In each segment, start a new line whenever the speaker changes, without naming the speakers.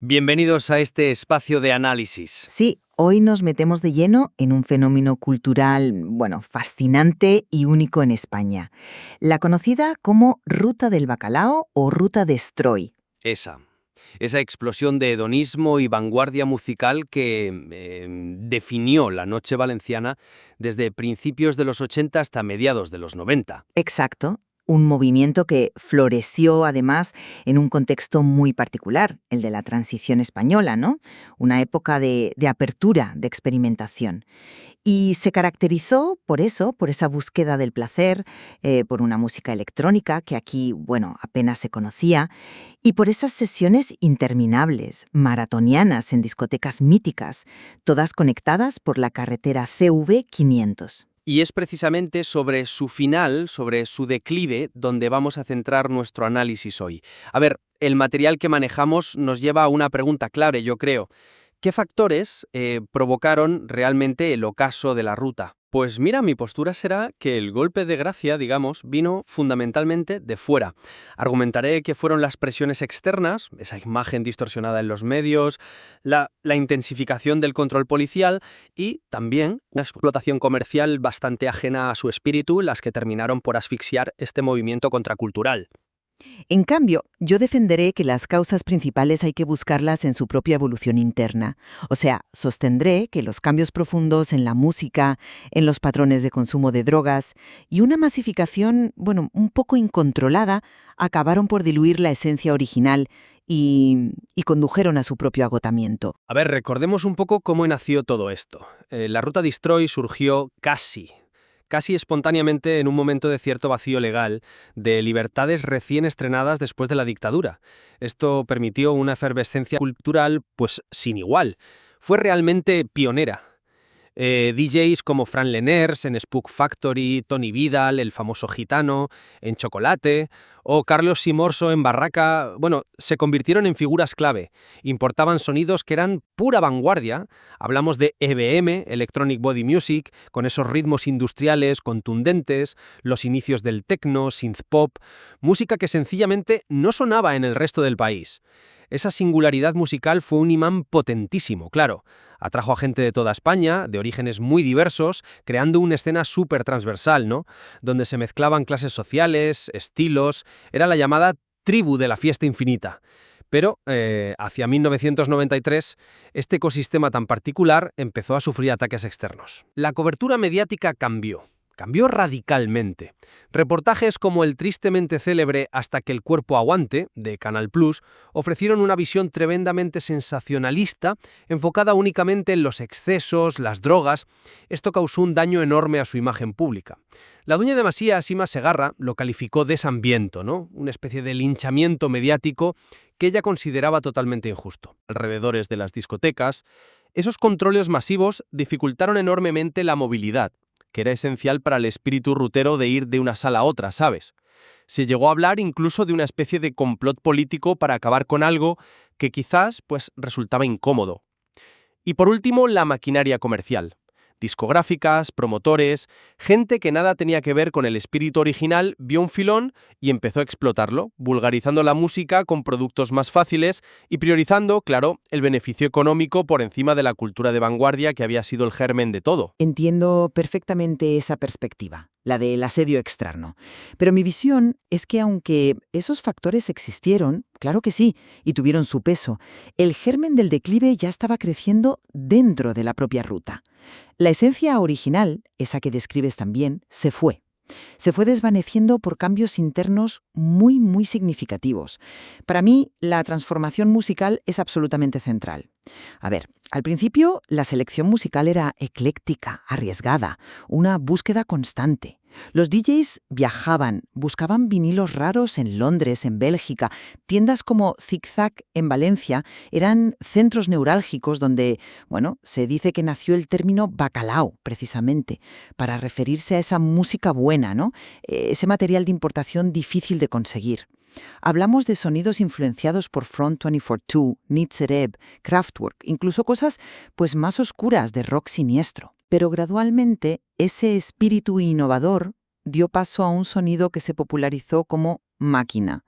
Bienvenidos a este espacio de análisis.
Sí, hoy nos metemos de lleno en un fenómeno cultural, fascinante y único en España. La conocida como Ruta del Bacalao o Ruta de Stroy.
Esa explosión de hedonismo y vanguardia musical que definió la noche valenciana desde principios de los 80 hasta mediados de los 90.
Exacto. Un movimiento que floreció, además, en un contexto muy particular, el de la transición española, ¿no? Una época de apertura, de experimentación. Y se caracterizó por eso, por esa búsqueda del placer, por una música electrónica que aquí, apenas se conocía, y por esas sesiones interminables, maratonianas en discotecas míticas, todas conectadas por la carretera CV 500.
Y es precisamente sobre su final, sobre su declive, donde vamos a centrar nuestro análisis hoy. A ver, el material que manejamos nos lleva a una pregunta clave, yo creo. ¿Qué factores provocaron realmente el ocaso de la ruta? Pues mira, mi postura será que el golpe de gracia, digamos, vino fundamentalmente de fuera. Argumentaré que fueron las presiones externas, esa imagen distorsionada en los medios, la intensificación del control policial y también una explotación comercial bastante ajena a su espíritu, las que terminaron por asfixiar este movimiento contracultural.
En cambio, yo defenderé que las causas principales hay que buscarlas en su propia evolución interna. O sea, sostendré que los cambios profundos en la música, en los patrones de consumo de drogas y una masificación, un poco incontrolada, acabaron por diluir la esencia original y condujeron a su propio agotamiento.
A ver, recordemos un poco cómo nació todo esto. La ruta de Stroy surgió casi espontáneamente en un momento de cierto vacío legal, de libertades recién estrenadas después de la dictadura. Esto permitió una efervescencia cultural, pues, sin igual. Fue realmente pionera. DJs como Fran Leners en Spook Factory, Tony Vidal, el famoso gitano, en Chocolate, o Carlos Simorso en Barraca, se convirtieron en figuras clave. Importaban sonidos que eran pura vanguardia. Hablamos de EBM, Electronic Body Music, con esos ritmos industriales contundentes, los inicios del techno, synth pop, música que sencillamente no sonaba en el resto del país. Esa singularidad musical fue un imán potentísimo, claro. Atrajo a gente de toda España, de orígenes muy diversos, creando una escena súper transversal, ¿no? Donde se mezclaban clases sociales, estilos, era la llamada tribu de la fiesta infinita. Pero, hacia 1993, este ecosistema tan particular empezó a sufrir ataques externos. La cobertura mediática cambió radicalmente. Reportajes como el tristemente célebre Hasta que el cuerpo aguante, de Canal Plus, ofrecieron una visión tremendamente sensacionalista, enfocada únicamente en los excesos, las drogas. Esto causó un daño enorme a su imagen pública. La dueña de Masía, Sima Segarra, lo calificó de deshambiento, ¿no? Una especie de linchamiento mediático que ella consideraba totalmente injusto. Alrededores de las discotecas, esos controles masivos dificultaron enormemente la movilidad, que era esencial para el espíritu rutero de ir de una sala a otra, ¿sabes? Se llegó a hablar incluso de una especie de complot político para acabar con algo que quizás, resultaba incómodo. Y por último, la maquinaria comercial. Discográficas, promotores, gente que nada tenía que ver con el espíritu original vio un filón y empezó a explotarlo, vulgarizando la música con productos más fáciles y priorizando, claro, el beneficio económico por encima de la cultura de vanguardia que había sido el germen de todo.
Entiendo perfectamente esa perspectiva, la del asedio externo. Pero mi visión es que aunque esos factores existieron, claro que sí, y tuvieron su peso, el germen del declive ya estaba creciendo dentro de la propia ruta. La esencia original, esa que describes también, se fue. Se fue desvaneciendo por cambios internos muy, muy significativos. Para mí, la transformación musical es absolutamente central. A ver, al principio, la selección musical era ecléctica, arriesgada, una búsqueda constante. Los DJs viajaban, buscaban vinilos raros en Londres, en Bélgica. Tiendas como Zig-Zag en Valencia eran centros neurálgicos donde, se dice que nació el término bacalao, precisamente, para referirse a esa música buena, ¿no? Ese material de importación difícil de conseguir. Hablamos de sonidos influenciados por Front 242, Nitzereb, Kraftwerk, incluso cosas más oscuras de rock siniestro. Pero gradualmente ese espíritu innovador dio paso a un sonido que se popularizó como máquina.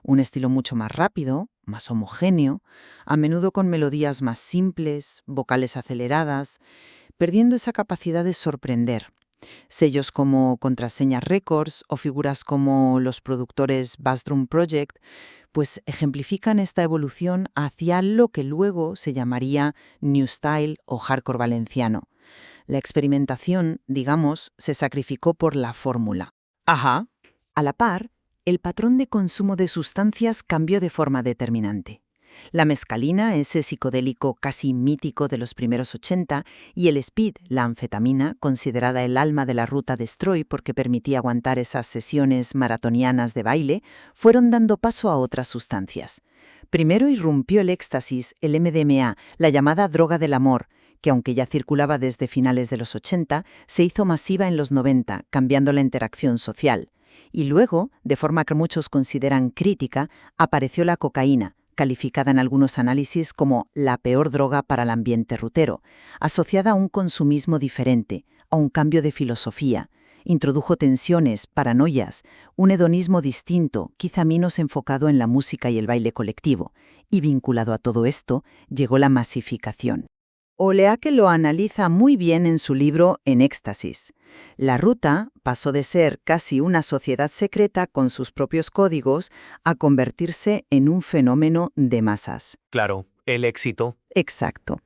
Un estilo mucho más rápido, más homogéneo, a menudo con melodías más simples, vocales aceleradas, perdiendo esa capacidad de sorprender. Sellos como Contraseña Records o figuras como los productores Bassdrum Project, pues ejemplifican esta evolución hacia lo que luego se llamaría New Style o hardcore valenciano. La experimentación, digamos, se sacrificó por la fórmula.
Ajá.
A la par, el patrón de consumo de sustancias cambió de forma determinante. La mescalina, ese psicodélico casi mítico de los primeros 80, y el speed, la anfetamina, considerada el alma de la ruta Destroy porque permitía aguantar esas sesiones maratonianas de baile, fueron dando paso a otras sustancias. Primero irrumpió el éxtasis, el MDMA, la llamada droga del amor, que aunque ya circulaba desde finales de los 80, se hizo masiva en los 90, cambiando la interacción social. Y luego, de forma que muchos consideran crítica, apareció la cocaína, calificada en algunos análisis como la peor droga para el ambiente rutero, asociada a un consumismo diferente, a un cambio de filosofía. Introdujo tensiones, paranoias, un hedonismo distinto, quizá menos enfocado en la música y el baile colectivo. Y vinculado a todo esto, llegó la masificación. Oleaque lo analiza muy bien en su libro En éxtasis. La ruta pasó de ser casi una sociedad secreta con sus propios códigos a convertirse en un fenómeno de masas.
Claro, el éxito.
Exacto.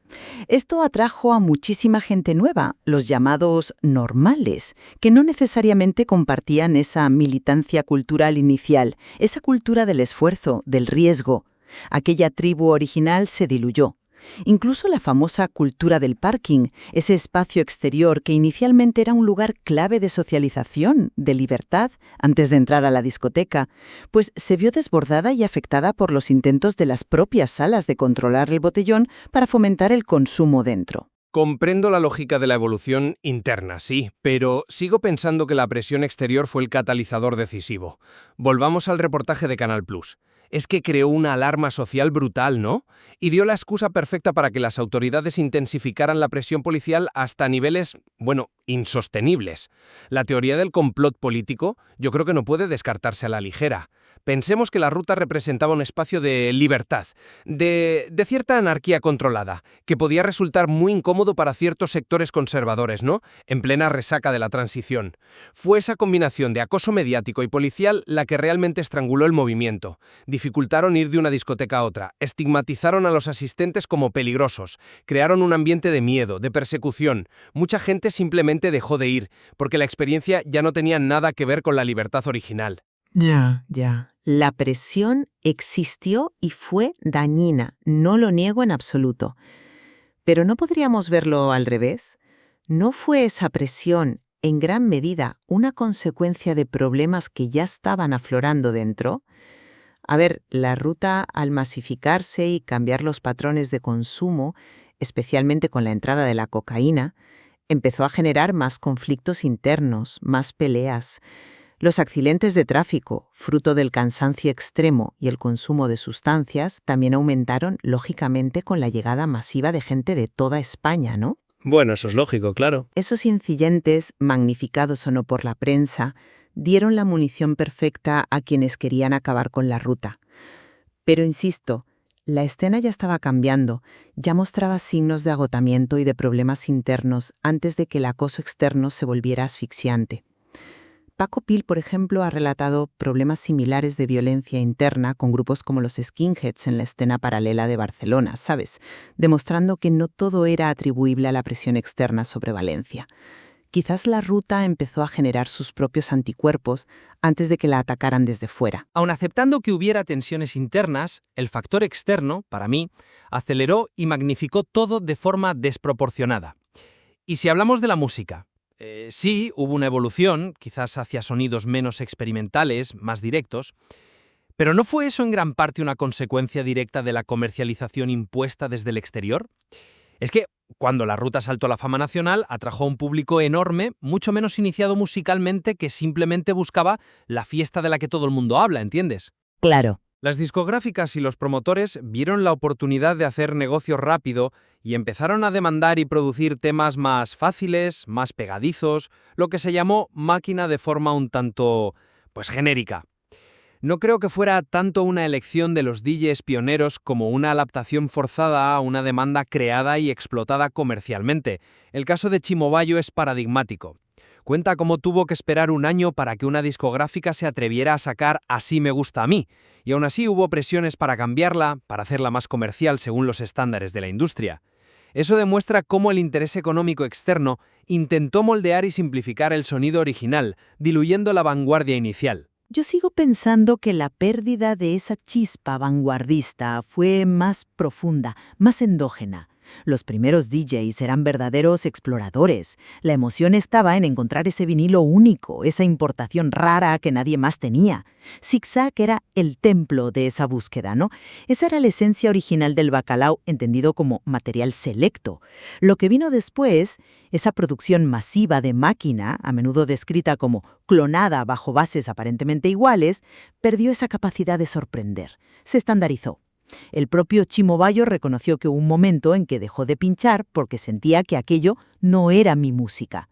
Esto atrajo a muchísima gente nueva, los llamados normales, que no necesariamente compartían esa militancia cultural inicial, esa cultura del esfuerzo, del riesgo. Aquella tribu original se diluyó. Incluso la famosa cultura del parking, ese espacio exterior que inicialmente era un lugar clave de socialización, de libertad, antes de entrar a la discoteca, pues se vio desbordada y afectada por los intentos de las propias salas de controlar el botellón para fomentar el consumo dentro.
Comprendo la lógica de la evolución interna, sí, pero sigo pensando que la presión exterior fue el catalizador decisivo. Volvamos al reportaje de Canal+. Es que creó una alarma social brutal, ¿no? Y dio la excusa perfecta para que las autoridades intensificaran la presión policial hasta niveles, insostenibles. La teoría del complot político yo creo que no puede descartarse a la ligera. Pensemos que la ruta representaba un espacio de libertad, de cierta anarquía controlada, que podía resultar muy incómodo para ciertos sectores conservadores, ¿no? En plena resaca de la transición. Fue esa combinación de acoso mediático y policial la que realmente estranguló el movimiento. Dificultaron ir de una discoteca a otra, estigmatizaron a los asistentes como peligrosos, crearon un ambiente de miedo, de persecución. Mucha gente simplemente dejó de ir, porque la experiencia ya no tenía nada que ver con la libertad original.
Ya. La presión existió y fue dañina, no lo niego en absoluto. Pero ¿no podríamos verlo al revés? ¿No fue esa presión, en gran medida, una consecuencia de problemas que ya estaban aflorando dentro? A ver, la ruta al masificarse y cambiar los patrones de consumo, especialmente con la entrada de la cocaína, empezó a generar más conflictos internos, más peleas. Los accidentes de tráfico, fruto del cansancio extremo y el consumo de sustancias, también aumentaron, lógicamente, con la llegada masiva de gente de toda España, ¿no?
Bueno, eso es lógico, claro.
Esos incidentes, magnificados o no por la prensa, dieron la munición perfecta a quienes querían acabar con la ruta. Pero insisto, la escena ya estaba cambiando, ya mostraba signos de agotamiento y de problemas internos antes de que el acoso externo se volviera asfixiante. Paco Pil, por ejemplo, ha relatado problemas similares de violencia interna con grupos como los skinheads en la escena paralela de Barcelona, ¿sabes? Demostrando que no todo era atribuible a la presión externa sobre Valencia. Quizás la ruta empezó a generar sus propios anticuerpos antes de que la atacaran desde fuera.
Aun aceptando que hubiera tensiones internas, el factor externo, para mí, aceleró y magnificó todo de forma desproporcionada. Y si hablamos de la música, sí, hubo una evolución, quizás hacia sonidos menos experimentales, más directos, pero ¿no fue eso en gran parte una consecuencia directa de la comercialización impuesta desde el exterior? Es que, cuando la ruta saltó a la fama nacional, atrajo a un público enorme, mucho menos iniciado musicalmente, que simplemente buscaba la fiesta de la que todo el mundo habla, ¿entiendes?
Claro.
Las discográficas y los promotores vieron la oportunidad de hacer negocio rápido y empezaron a demandar y producir temas más fáciles, más pegadizos, lo que se llamó máquina de forma un tanto, genérica. No creo que fuera tanto una elección de los DJs pioneros como una adaptación forzada a una demanda creada y explotada comercialmente. El caso de Chimo Bayo es paradigmático. Cuenta cómo tuvo que esperar un año para que una discográfica se atreviera a sacar Así me gusta a mí, y aún así hubo presiones para cambiarla, para hacerla más comercial según los estándares de la industria. Eso demuestra cómo el interés económico externo intentó moldear y simplificar el sonido original, diluyendo la vanguardia inicial.
Yo sigo pensando que la pérdida de esa chispa vanguardista fue más profunda, más endógena. Los primeros DJs eran verdaderos exploradores. La emoción estaba en encontrar ese vinilo único, esa importación rara que nadie más tenía. Zigzag era el templo de esa búsqueda, ¿no? Esa era la esencia original del bacalao, entendido como material selecto. Lo que vino después, esa producción masiva de máquina, a menudo descrita como clonada bajo bases aparentemente iguales, perdió esa capacidad de sorprender. Se estandarizó. El propio Chimo Bayo reconoció que hubo un momento en que dejó de pinchar porque sentía que aquello no era mi música.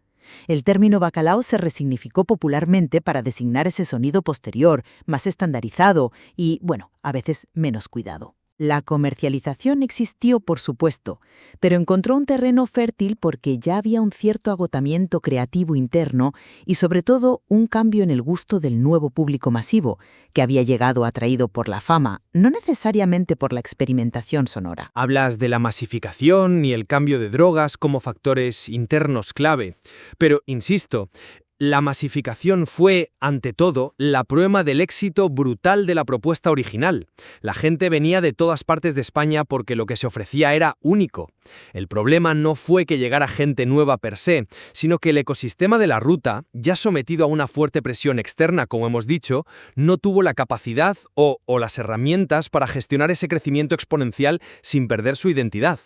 El término bacalao se resignificó popularmente para designar ese sonido posterior, más estandarizado y, bueno, a veces menos cuidado. La comercialización existió, por supuesto, pero encontró un terreno fértil porque ya había un cierto agotamiento creativo interno y, sobre todo, un cambio en el gusto del nuevo público masivo, que había llegado atraído por la fama, no necesariamente por la experimentación sonora.
Hablas de la masificación y el cambio de drogas como factores internos clave, pero, insisto, la masificación fue, ante todo, la prueba del éxito brutal de la propuesta original. La gente venía de todas partes de España porque lo que se ofrecía era único. El problema no fue que llegara gente nueva per se, sino que el ecosistema de la ruta, ya sometido a una fuerte presión externa, como hemos dicho, no tuvo la capacidad o las herramientas para gestionar ese crecimiento exponencial sin perder su identidad.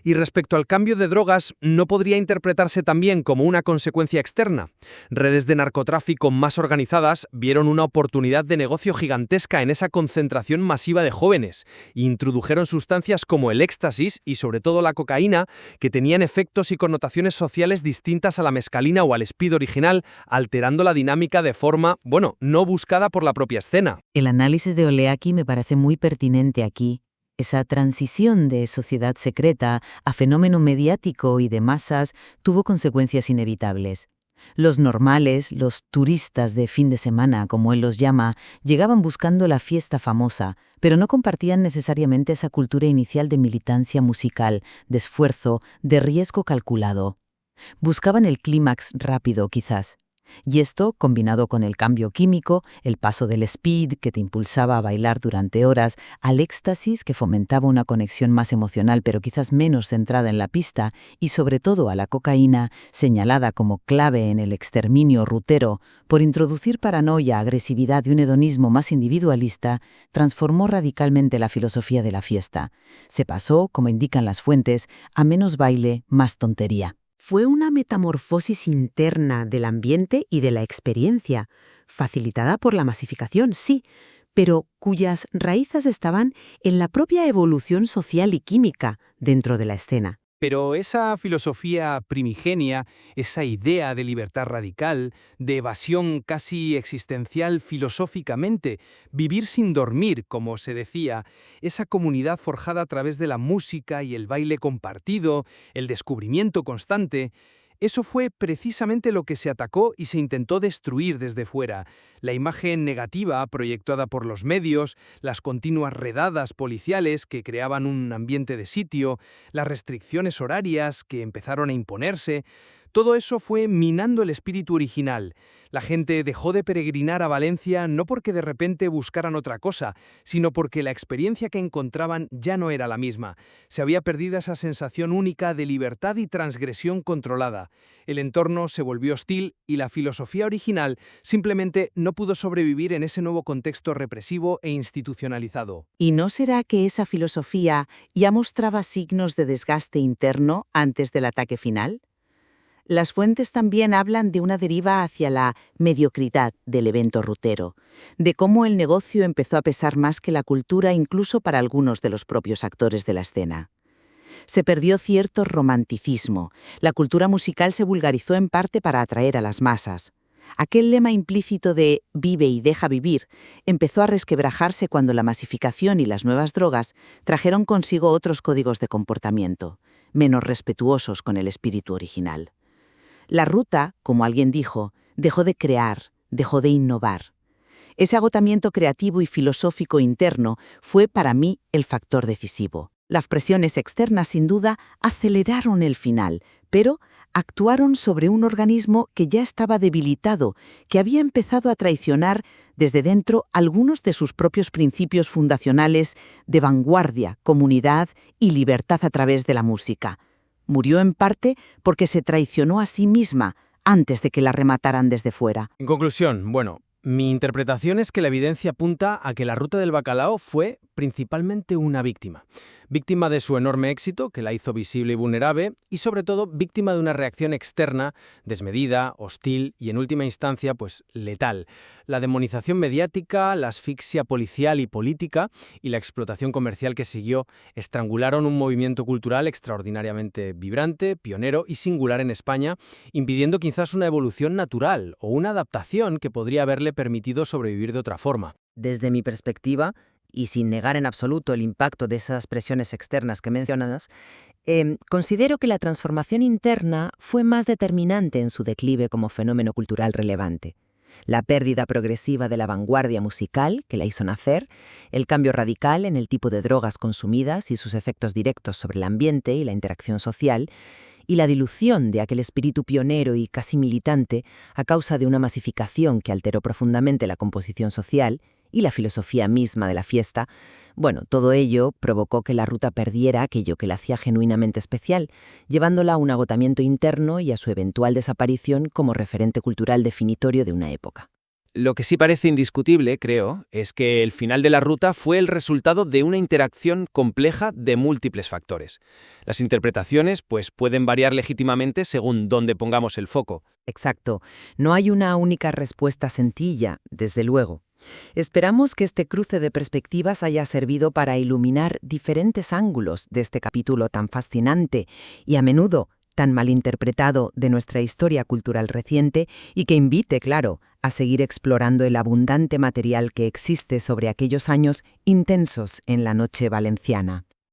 Y respecto al cambio de drogas, ¿no podría interpretarse también como una consecuencia externa? Redes de narcotráfico más organizadas vieron una oportunidad de negocio gigantesca en esa concentración masiva de jóvenes e introdujeron sustancias como el éxtasis y sobre todo la cocaína, que tenían efectos y connotaciones sociales distintas a la mescalina o al speed original, alterando la dinámica de forma, no buscada por la propia escena.
El análisis de Oleaki me parece muy pertinente aquí. Esa transición de sociedad secreta a fenómeno mediático y de masas tuvo consecuencias inevitables. Los normales, los turistas de fin de semana, como él los llama, llegaban buscando la fiesta famosa, pero no compartían necesariamente esa cultura inicial de militancia musical, de esfuerzo, de riesgo calculado. Buscaban el clímax rápido, quizás. Y esto, combinado con el cambio químico, el paso del speed, que te impulsaba a bailar durante horas, al éxtasis, que fomentaba una conexión más emocional pero quizás menos centrada en la pista, y sobre todo a la cocaína, señalada como clave en el exterminio rutero, por introducir paranoia, agresividad y un hedonismo más individualista, transformó radicalmente la filosofía de la fiesta. Se pasó, como indican las fuentes, a menos baile, más tontería. Fue una metamorfosis interna del ambiente y de la experiencia, facilitada por la masificación, sí, pero cuyas raíces estaban en la propia evolución social y química dentro de la escena.
Pero esa filosofía primigenia, esa idea de libertad radical, de evasión casi existencial filosóficamente, vivir sin dormir, como se decía, esa comunidad forjada a través de la música y el baile compartido, el descubrimiento constante, eso fue precisamente lo que se atacó y se intentó destruir desde fuera. La imagen negativa proyectada por los medios, las continuas redadas policiales que creaban un ambiente de sitio, las restricciones horarias que empezaron a imponerse, todo eso fue minando el espíritu original. La gente dejó de peregrinar a Valencia no porque de repente buscaran otra cosa, sino porque la experiencia que encontraban ya no era la misma. Se había perdido esa sensación única de libertad y transgresión controlada. El entorno se volvió hostil y la filosofía original simplemente no pudo sobrevivir en ese nuevo contexto represivo e institucionalizado.
¿Y no será que esa filosofía ya mostraba signos de desgaste interno antes del ataque final? Las fuentes también hablan de una deriva hacia la mediocridad del evento rutero, de cómo el negocio empezó a pesar más que la cultura incluso para algunos de los propios actores de la escena. Se perdió cierto romanticismo, la cultura musical se vulgarizó en parte para atraer a las masas. Aquel lema implícito de «vive y deja vivir» empezó a resquebrajarse cuando la masificación y las nuevas drogas trajeron consigo otros códigos de comportamiento, menos respetuosos con el espíritu original. La ruta, como alguien dijo, dejó de crear, dejó de innovar. Ese agotamiento creativo y filosófico interno fue para mí el factor decisivo. Las presiones externas, sin duda, aceleraron el final, pero actuaron sobre un organismo que ya estaba debilitado, que había empezado a traicionar desde dentro algunos de sus propios principios fundacionales de vanguardia, comunidad y libertad a través de la música. Murió en parte porque se traicionó a sí misma antes de que la remataran desde fuera.
En conclusión, mi interpretación es que la evidencia apunta a que la Ruta del Bacalao fue principalmente una víctima. Víctima de su enorme éxito, que la hizo visible y vulnerable, y sobre todo víctima de una reacción externa, desmedida, hostil y en última instancia, letal. La demonización mediática, la asfixia policial y política y la explotación comercial que siguió estrangularon un movimiento cultural extraordinariamente vibrante, pionero y singular en España, impidiendo quizás una evolución natural o una adaptación que podría haberle permitido sobrevivir de otra forma.
Desde mi perspectiva, y sin negar en absoluto el impacto de esas presiones externas que mencionas, considero que la transformación interna fue más determinante en su declive como fenómeno cultural relevante. La pérdida progresiva de la vanguardia musical, que la hizo nacer, el cambio radical en el tipo de drogas consumidas y sus efectos directos sobre el ambiente y la interacción social, y la dilución de aquel espíritu pionero y casi militante a causa de una masificación que alteró profundamente la composición social y la filosofía misma de la fiesta, todo ello provocó que la ruta perdiera aquello que la hacía genuinamente especial, llevándola a un agotamiento interno y a su eventual desaparición como referente cultural definitorio de una época.
Lo que sí parece indiscutible, creo, es que el final de la ruta fue el resultado de una interacción compleja de múltiples factores. Las interpretaciones, pueden variar legítimamente según dónde pongamos el foco.
Exacto. No hay una única respuesta sencilla, desde luego. Esperamos que este cruce de perspectivas haya servido para iluminar diferentes ángulos de este capítulo tan fascinante y a menudo tan malinterpretado de nuestra historia cultural reciente y que invite, claro, a seguir explorando el abundante material que existe sobre aquellos años intensos en la noche valenciana.